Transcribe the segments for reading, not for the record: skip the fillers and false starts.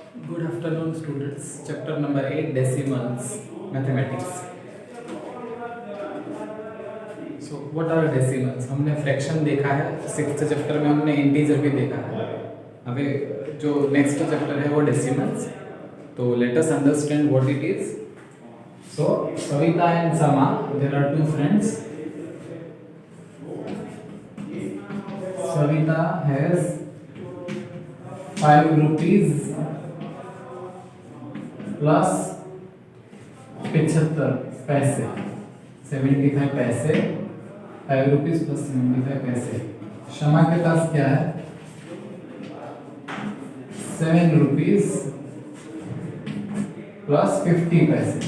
Good afternoon, students. Chapter number 8, Decimals, Mathematics. So, what are decimals? हमने fraction देखा है, 6th chapter में हमने इंटीजर भी देखा है. अभी जो नेक्स्ट चैप्टर है वो डेसिमल्स. तो let us understand what it is. So, Savita and Sama, there are two friends. Savita has 5 rupees plus 75 पैसे, 75 पैसे, 5 रुपीज प्लस 75 पैसे. शमा के पास क्या है? 7 रुपीज प्लस 50 पैसे.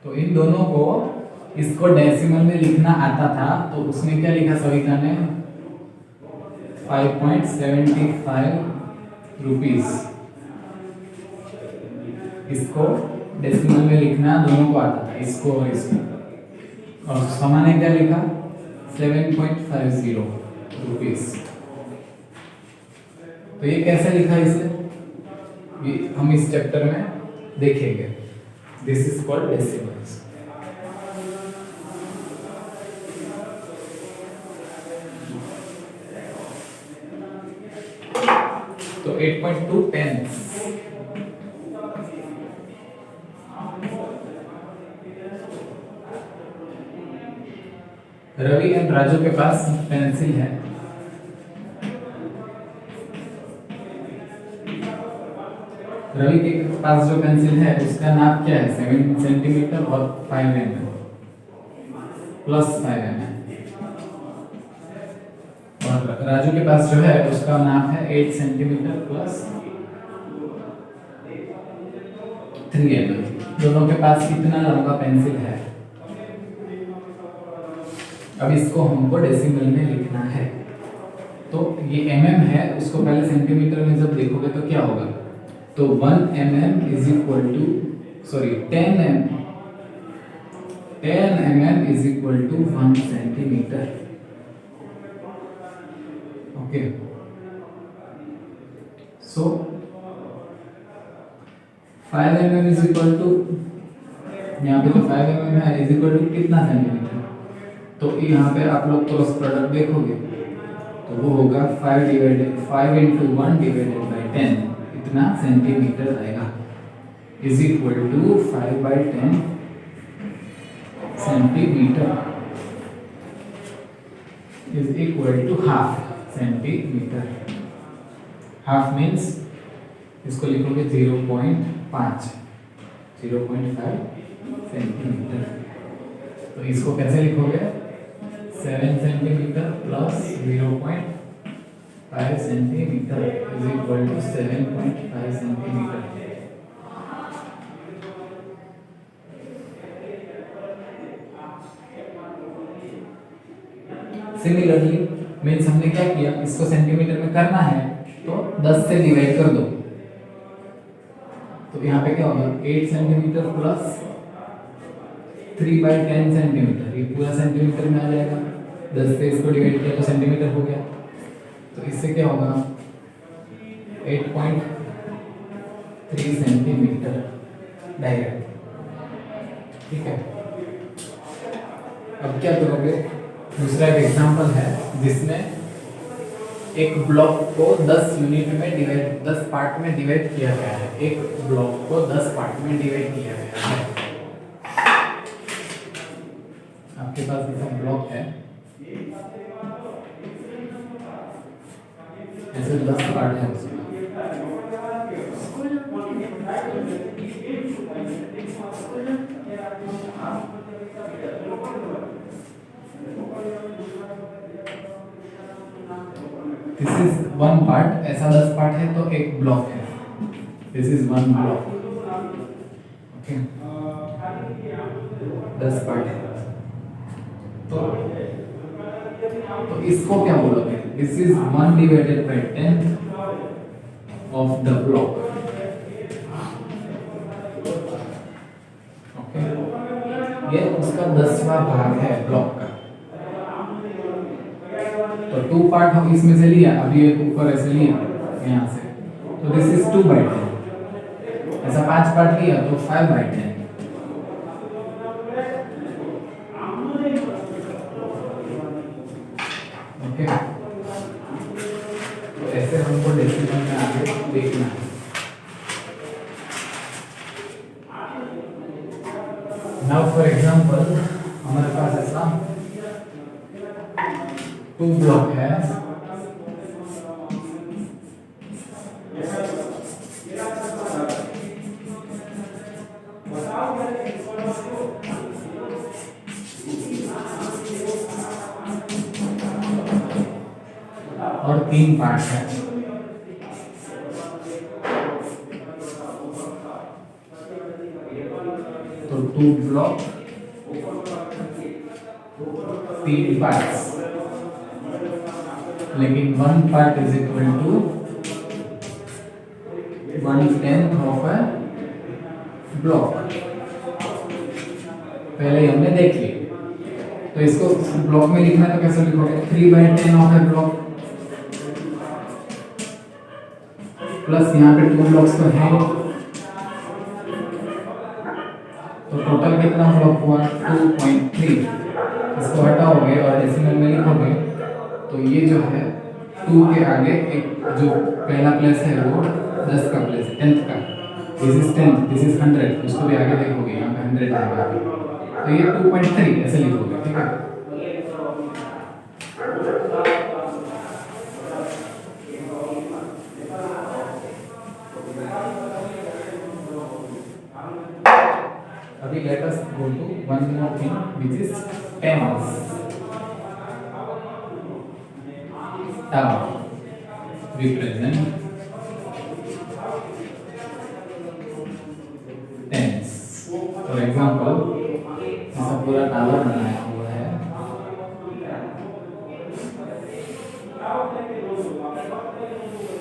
तो इन दोनों को इसको डेसिमल में लिखना आता था, तो उसने क्या लिखा सविता ने? 5.75 रुपीज. इसको डेसिमल में लिखना दोनों को आता था, इसको और इसको. और समा ने क्या लिखा? 7.50 रुपीज. तो ये कैसे लिखा इसे? ये हम इस चैप्टर में देखेंगे. This is called decimals. तो 8.2 पेंस. रवि एंड राजू के पास पेंसिल है. रवि के पास जो पेंसिल है उसका नाप क्या है? 7 सेंटीमीटर और 5 mm प्लस 5 mm. और राजू के पास जो है उसका नाप है 8 सेंटीमीटर प्लस 3 mm. दोनों के पास कितना लंबा पेंसिल है? अब इसको हमको डेसिमल में लिखना है. तो ये mm है, उसको पहले सेंटीमीटर में जब देखोगे तो क्या होगा? तो 1 mm is equal to 10 mm is equal to 1 centimetre. Okay. So 5 mm is equal to, यहाँ पे तो 5 mm है, इज इक्वल टू कितना सेंटीमीटर? तो यहाँ पे आप लोग क्रॉस प्रोडक्ट देखोगे तो वो होगा 5 into 1 डिवाइडेड बाई 10, इतना सेंटीमीटर आएगा. Is equal to 5/10 centimetre is equal to half centimetre. Half means इसको लिखोगे 0.5 सेंटीमीटर. तो इसको कैसे लिखोगे? 7 centimetre plus 0.5 centimetre is equal to 7.5 centimetre. Similarly means हमने क्या किया? इसको सेंटीमीटर में करना है तो 10 से डिवाइड कर दो. तो यहाँ पे क्या होगा? 8 सेंटीमीटर प्लस 3/10 सेंटीमीटर. ये पूरा सेंटीमीटर में आ जाएगा. 10 से इसको डिवाइड किया तो सेंटीमीटर हो गया. तो इससे क्या होगा? 8.3 सेंटीमीटर डायरेक्ट. ठीक है. अब क्या करोगे? दूसरा एक एग्जांपल है जिसमें एक ब्लॉक को 10 यूनिट में डिवाइड 10 पार्ट में डिवाइड किया गया है. एक ब्लॉक को 10 पार्ट में डिवाइड किया गया है. आपके पास ऐसा ब्लॉक है, ऐसे 10 पार्ट है उसमें. This is 1 part. ऐसा 10 पार्ट है तो एक ब्लॉक है. This is 1 block. Okay. 10 part है. तो इसको क्या बोलोगे? This is 1 divided by 10 of the block. Okay. ये उसका 10वां भाग है ब्लॉक का. तो 2 पार्ट हम इसमें से लिया, अभी एक ऊपर ऐसे लिया यहाँ से, तो दिस इज 2/10। ऐसा 5 पार्ट लिया तो 5/10। ओके, तो ऐसे हमको डेसिमल में आगे देखना है। नाउ फॉर एग्जांपल हमारे पास ऐसा 2 ब्लॉक है, और 3 पार्ट है। तो 2 ब्लॉक 3 पार्ट्स, लेकिन 1 part is equal to 1/10 of a block. पहले ही हमने देख लिया, तो इसको ब्लॉक में लिखना है तो कैसे लिखोगे? 3/10 ऑफ अ ब्लॉक प्लस यहाँ पे 2 ब्लॉक्स तो है, तो टोटल कितना ब्लॉक हुआ? 2.3। इसको हटाओगे और डेसिमल में लिखोगे तो ये जो है 2 के आगे एक जो पहला प्लेस है वो 10 का प्लेस है, 10th का। दिस इज 10, दिस इज 100, उसको भी आगे देखोगे, यहाँ पे 100 आएगा, तो ये 2.3 ऐसे लिखोगे, ठीक है। अभी let us go to one more thing which is tens. Tower represent tens. For example, ऐसा पूरा टावर बनाया हुआ है,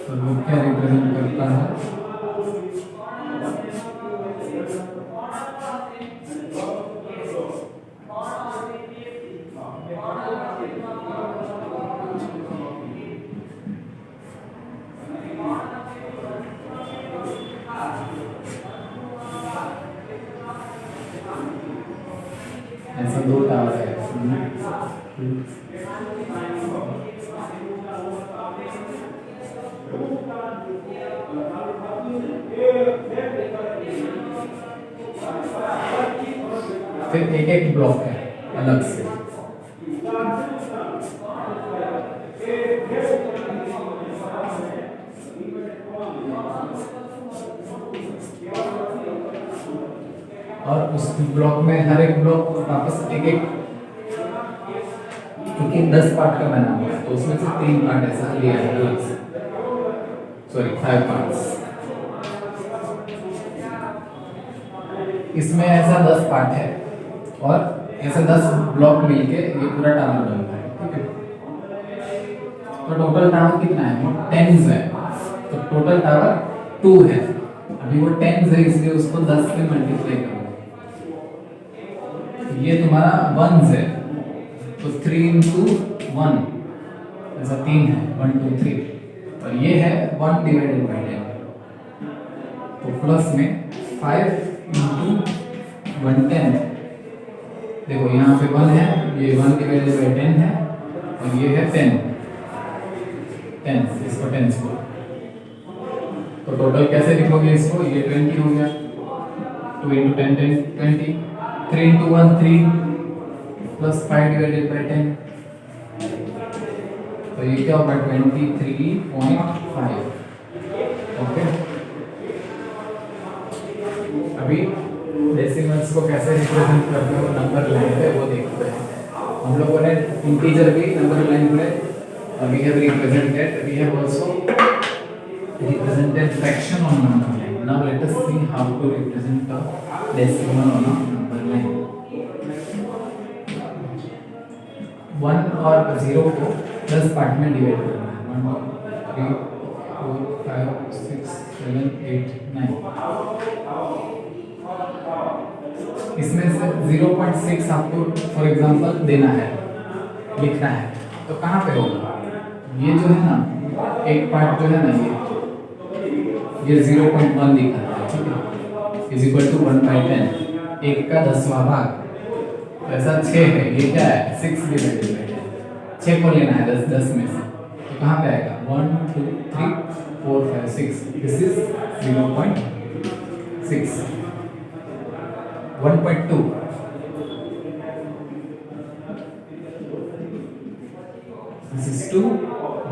तो वो क्या रिप्रेजेंट करता है? ऐसा 2 टावर है, फिर एक ब्लॉक है अलग से। और उस ब्लॉक में हर एक ब्लॉक वापस एक 10 पार्ट का बना हुआ है, तो उसमें से 3 पार्ट ऐसा लिया है अलग से, सॉरी 5 पार्ट्स। इसमें ऐसा 10 पार्ट है और ऐसे 10 ब्लॉक मिलके ये पूरा टावर बनता है, ठीक है। तो टोटल टावर कितना है? 10 है, तो टोटल टावर 2 है। अभी वो 10 है इसलिए उसको 10 से मल्टीप्लाई करो, ये तुम्हारा 1 है, तो 3 into 1 ऐसा 3 है, 1 2 3, और ये है 1/10, तो प्लस में 5 into 1/10। देखो यहाँ पे 1 है, ये 1/10 है, और ये है 10, इसको 10 को, तो टोटल कैसे लिखोगे इसको? ये 20 हो गया, 2 into 10 10 20, 3 into 1 3 प्लस 5/10, तो ये क्या होगा? 23.5। ओके, अभी डेसिमल्स को कैसे रिप्रेजेंट करते हो नंबर लाइन पे वो देखते हैं। हम लोगों ने इंटीजर भी नंबर लाइन पे we have represented, we have also represented fraction on number line. Now let us see how to represent the decimal on a number line. 1 और 0 को 10 पार्ट में डिवाइड करना है। 1 2 3 4 5 6 7 8 9। इसमें से 0.6 आपको फॉर एग्जांपल देना है, लिखना है, तो कहाँ पे होगा? ये जो है ना, एक पार्ट जो है ना, ये 0.1 दिखाता है, ठीक है, इज इक्वल टू 1/10, एक का 10वां भाग। तो ऐसा 6 है, ये क्या है, 6 डिवाइडेड बाई 10, 6 को लेना है 10 10 में से, तो कहाँ पे आएगा, 1 2 3 4 5 6, this is 0.6, 1.2, this is 2,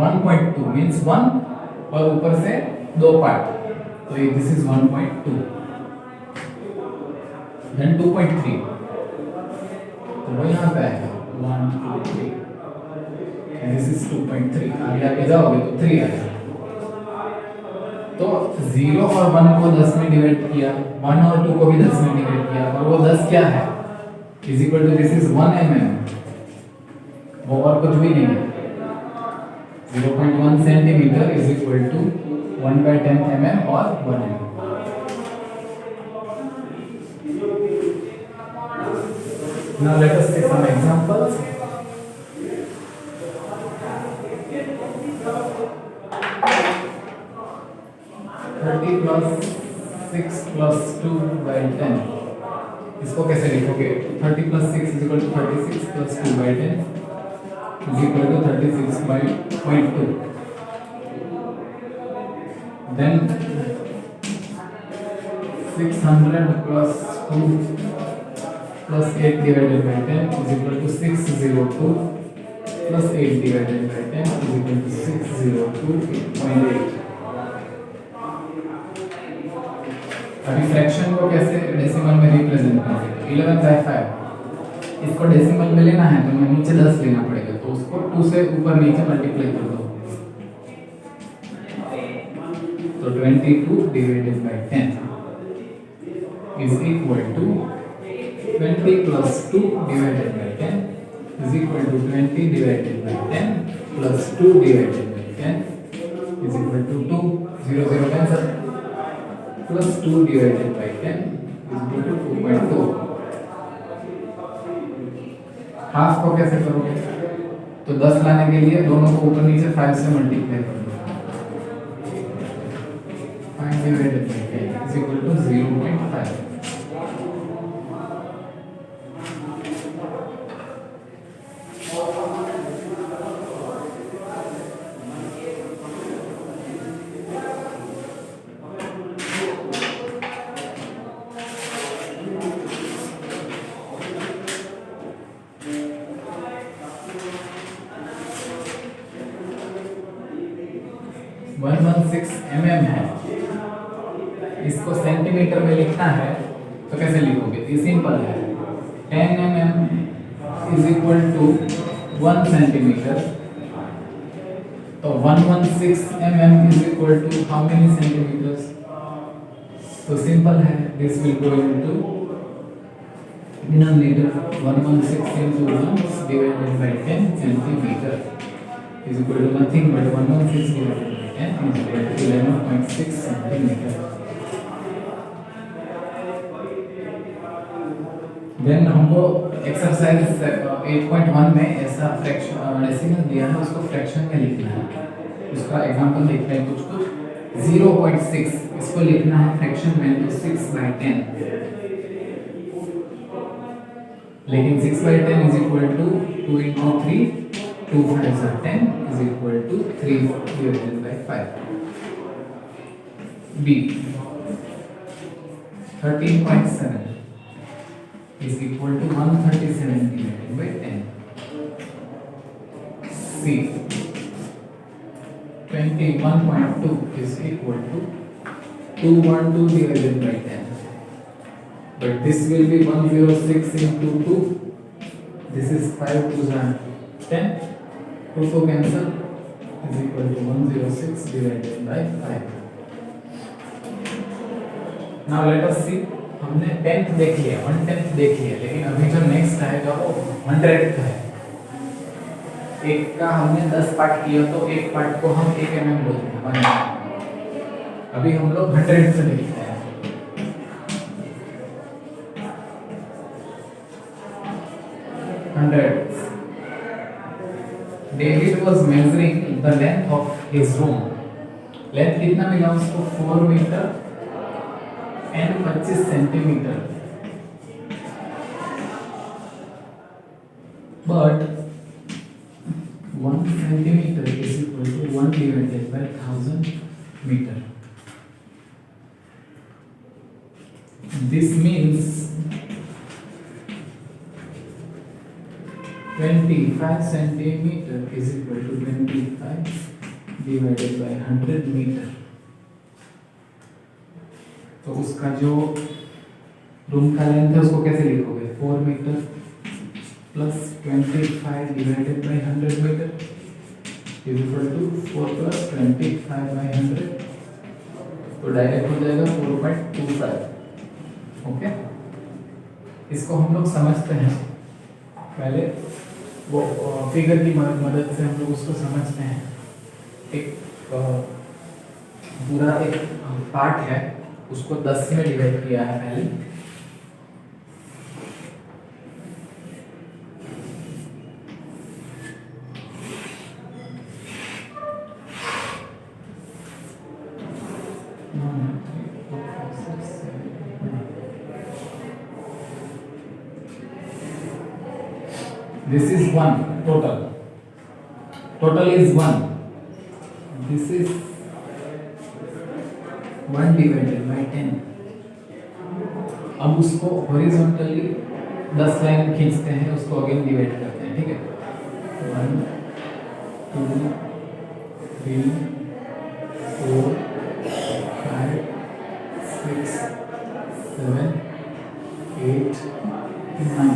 1.2 means 1 और ऊपर से 2 पार्ट, तो ये दिस इज 1.2, देन 2.3, तो वो यहाँ पे आएगा 1 2 3, एंड दिस इज 2.3, आगे आगे जाओगे तो 3 आएगा। तो 0 और 1 को 10 में डिवाइड किया, 1 और 2 को भी 10 में डिवाइड किया, और वो 10 क्या है, is equal to this is 1 mm, वो और कुछ भी नहीं है, 0.1 centimetre is equal to 1/10 mm और 1 mm। Now let us see some examples. Thirty plus 6 plus 2/10, इसको कैसे लिखोगे, 30 plus 6 is equal to 36 plus 2/10 is equal to 36/0.2, then 600 plus 2 plus 8 divided by 10 is equal to 602 plus 8 divided by 10 is equal to 602.8। अभी fraction को कैसे decimal में represent करेंगे, 11/5, इसको decimal में लेना है तो मैं नीचे 10 लेना पड़ेगा, तो उसको 2 से ऊपर नीचे मल्टीप्लाई कर दो, तो 22 divided by 10 is equal to 20 plus 2 divided by 10 is equal to 20 divided by 10 plus 2 divided by 10 is equal to 2, 0 0 cancel, plus 2 divided by 10 is equal to 2.2। Half को कैसे करोगे, तो 10 लाने के लिए दोनों को ऊपर नीचे 5 से मल्टीप्लाई कर दो, 5 divided by 10 is equal to 0.5। 116 mm है, इसको सेंटीमीटर में लिखना है तो कैसे लिखोगे, ये सिंपल है, 10 mm is equal to 1 centimetre, तो 116 mm is equal to how many centimetres, तो सिंपल है, this will go into denominator, 116 into 1 divided by 10 centimeter is equal to nothing but 116 divided by 10 is equal to 11.6 centimeter। Then हमको exercise 8.1 में ऐसा fraction decimal दिया है, उसको fraction में लिखना है, उसका एग्जांपल देखते हैं कुछ कुछ। 0.6 इसको लिखना है फ्रैक्शन में, तो 6/10, लेकिन 6/10 is equal to 2 into 3, 2 5 are 10 is equal to 3 divided by 5। B 13.7 is equal to 137 divided by 10। C 21.2 is equal to 212 divided by 10, but this will be 106 into 2, this is 5 2s are 10, 2 to cancel is equal to 106 divided by 5। Now let us see, हमने 10th देख लिया, 1/10 देख लिया, लेकिन अभी जो next आएगा वो 100th है। एक का हमने 10 पार्ट किया तो एक पार्ट को हम 1 mm बोलते हैं, अभी हम लोग 100 से देखते हैं। 100 David was measuring the length of his room. Length कितना मिला उसको 4 metre and 25 centimetre. But 1 centimetre is equal to 1 divided by 1000 metre. This means 25 centimeter is equal to 25 divided by 100 metre. तो उसका जो रूम का लेंथ है उसको कैसे लिखोगे? 4 metre plus 25 divided by 100 metre is equal to 4 plus 25 by 100। तो direct हो जाएगा 4.25। ओके, इसको हम लोग समझते हैं। पहले वो फिगर की मदद से हम लोग उसको समझते हैं। एक पूरा एक पार्ट है, उसको 10 में डिवाइड किया है पहले। This is 1 total. Total is 1. This is 1 divided by 10. अब उसको हॉरिजॉन्टली 10 लाइन खींचते हैं, उसको अगेन डिवाइड करते हैं। ठीक है, 1 2 3 4 5 6 7 8 9।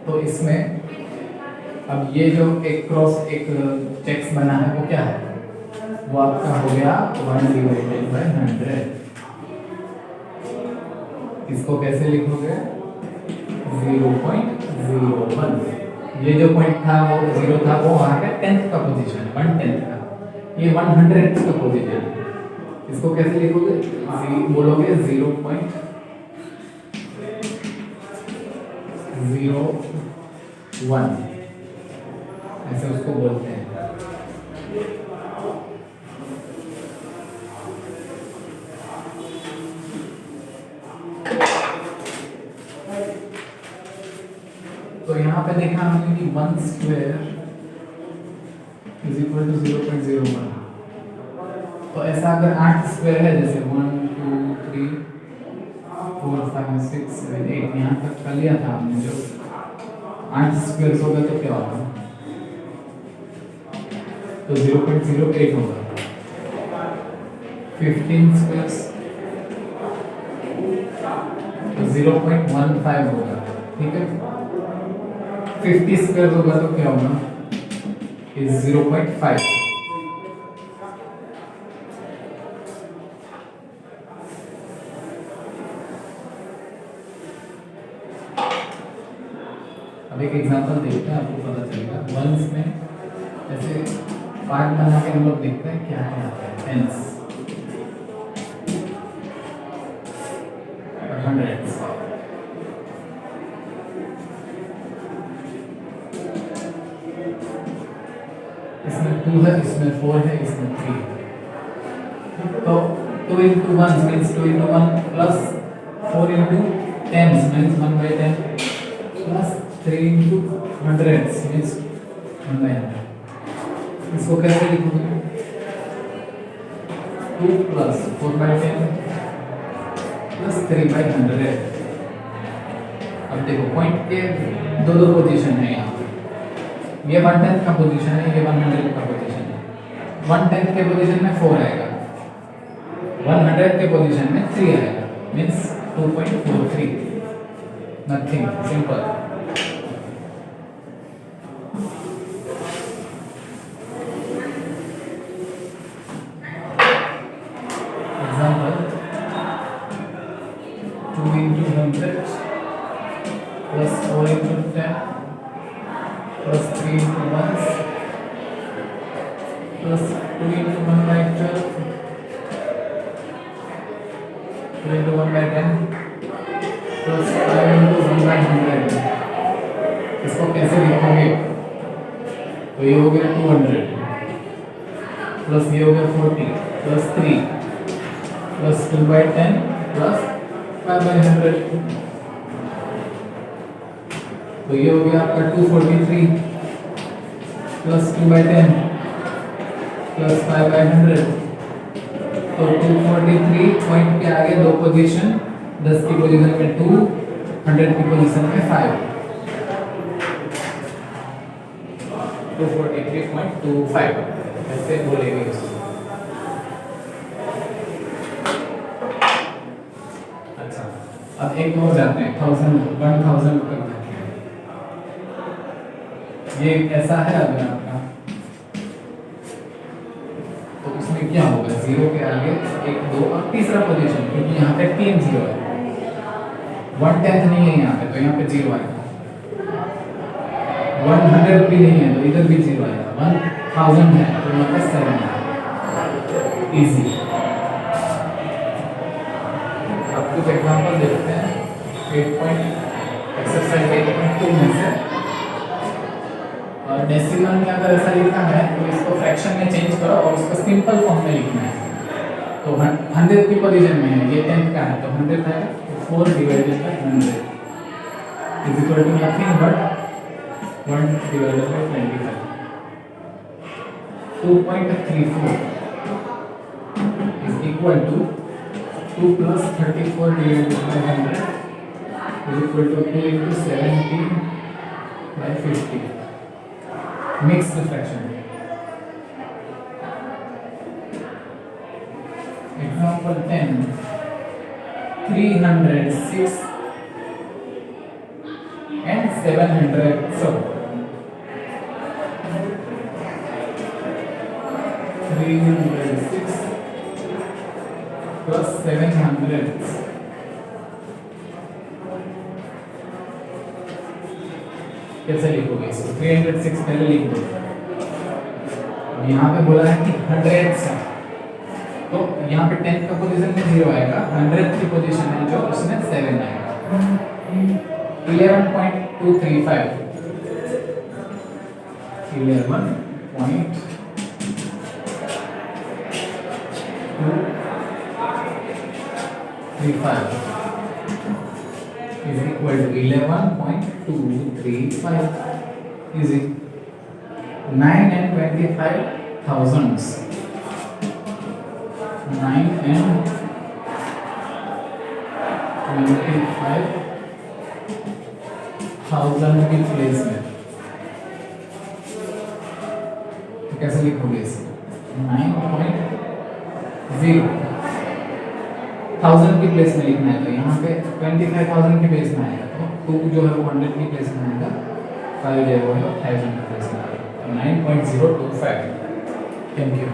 तो इसमें अब ये जो एक क्रॉस एक चेक्स बना है वो क्या है? वो आपका हो गया 1 डिवाइडेड बाय 100। इसको कैसे लिखोगे? 0.01। ये जो पॉइंट था वो 0 था, वो वहाँ पे 10th का पोजीशन, 1/10 का। ये 100th का पोजीशन। इसको कैसे लिखोगे? बोलोगे 0.01। ऐसे उसको बोलते हैं। तो यहाँ पे देखा हमने कि 1 स्क्वायर इज इक्वल टू 0.01। तो ऐसा अगर 8 स्क्वायर है, जैसे 1 2 3 4 5 6 7 8 यहाँ तक कर लिया था हमने, जो 8 स्क्वायर होगा तो क्या होगा? तो 0.08 होगा। 15 स्क्वायर तो 0.15 होगा। ठीक है, 50 स्क्वायर होगा तो क्या होगा? इज 0.5। अब एक एग्जांपल देखते हैं, आपको पता चलेगा। वंस में ऐसे पार्ट बना के हम लोग देखते हैं क्या क्या आता है। टेंस और हंड्रेड्स। इसमें 2 है, इसमें 4 है, इसमें 3 है। तो 2 into 1 means 2 into 1 plus 4 into 10 means 1/10 plus 3 into 100 means 1/100। इसको कैसे लिखोगे? 2 plus 4/10 plus 3/100। अब देखो पॉइंट के दो पोजीशन है यहाँ पे। ये 1/10 का पोजीशन है, ये 100 का पोजीशन है। 1/10 के पोजीशन में 4 आएगा, 100 के पोजीशन में 3 आएगा, means 2.43। Nothing, simple. Example 2 into 100 plus 4 into 10 plus 3 into 1 plus 2 into 1 by 12 2 into 1 by 10 plus 5 into 1 by 100। इसको कैसे लिखोगे? तो ये हो गया 200 प्लस ये हो गया 40 plus 3 plus 2 by 10 plus 5 by 100। तो ये हो गया आपका 243 प्लस 2 by 10 प्लस 5 by 100। तो 243 पॉइंट के आगे दो पोजीशन, 10 की पोजीशन में 2, 100 की पोजीशन में 5, 243.25 ऐसे बोलेंगे इसको। अच्छा, अब एक और जाते हैं 1000 तक जाते हैं। ये ऐसा है अगर आपका, तो इसमें क्या होगा? 0 के आगे 1 2 और तीसरा पोजीशन, क्योंकि यहाँ पे 3 0 है, 1/10 नहीं है यहाँ पे, तो यहाँ पे 0 आएगा। 100 भी नहीं है तो इधर भी 0 आएगा। 1000 है तो यहाँ पे 7 आएगा। इजी। अब कुछ एग्जांपल देखते हैं। एक्सरसाइज 8.2 में से डेसिमल में अगर ऐसा लिखा है तो इसको फ्रैक्शन में चेंज करो और उसको सिंपल फॉर्म में लिखना है। तो 100 की पोजीशन में है, ये 10 का है, तो 100 है, तो 4 divided by 100 is equal to nothing but 1 divided by 25, 2.34 is equal to 2 plus 34 divided by 100 is equal to 2 into 70 by 50. Mix the fraction. Example 10, 306 and 700. So 306 plus 700 कैसे लिखोगे इसको? 306 पहले लिख दो। यहाँ पे बोला है कि 100 है, तो यहाँ पे 10 का पोजीशन में 0 आएगा, 100 की पोजीशन है जो उसमें 7 आएगा। 11.235 is equal to 11.235 easy. 9 and 25 thousands, 9 and 25 thousand की प्लेस में तो कैसे लिखोगे इसे? 9.0 1000 की प्लेस में लिखना है, तो यहाँ पे 25,000 की प्लेस में आएगा, तो 2 जो है वो 100 की प्लेस में आएगा, 5 जो है वो 1000 की प्लेस में आएगा। 9.025। Thank you.